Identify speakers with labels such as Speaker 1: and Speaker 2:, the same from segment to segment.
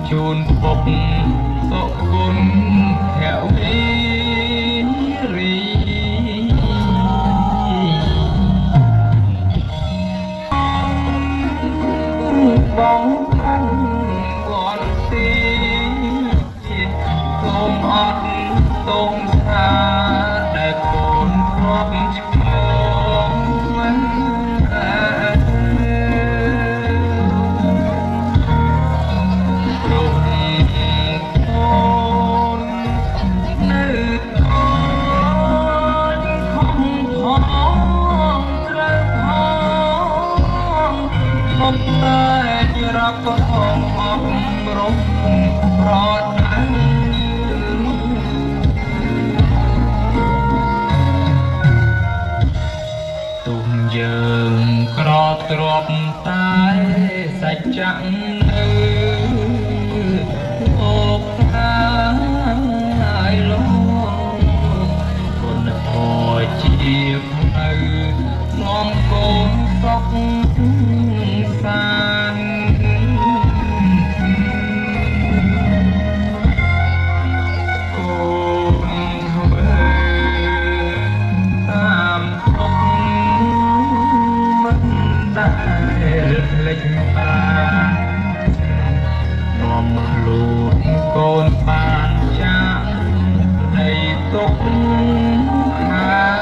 Speaker 1: ជូនពុកសុគុណភវីរីបងខាងវត្តទីសូមអត់សូមថាដែលកូនគ្រាប់ឆ្កងមិនតែរាប់ផងអបរំប្រដាទុំយើងក្រទ្របតែសច្ចៈនៅអូខាយលងគុណធម៌ជាផ្លូវនាំកូនសុខសានកូនធ្វើតាមទុកមិនដែលភ្លេចបាននាំខ្លួនកូនបានចាកនៃទុកខា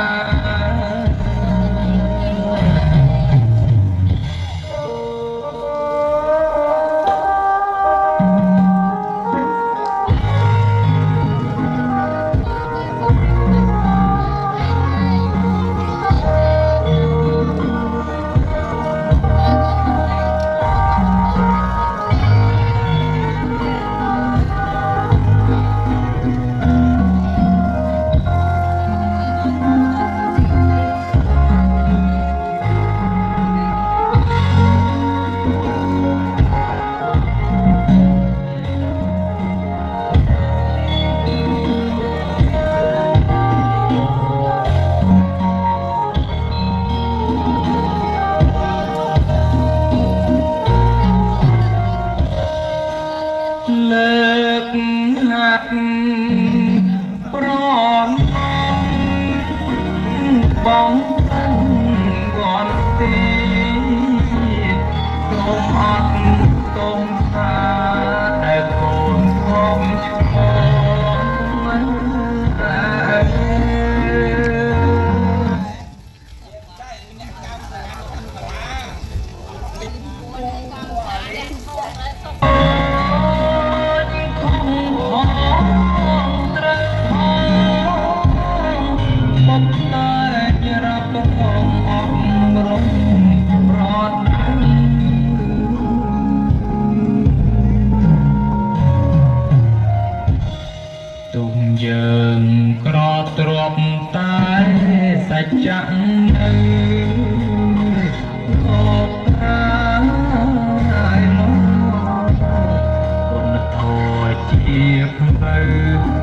Speaker 1: លើកហាត់ប្រនបងវត្តទីសូមអត់សូមថាដែលកូនខំឆ្កងមិនទុំយើងក្រទ្របតែសច្ចៈនៅអូខាយលងគុណធម៌ជាផ្លូវ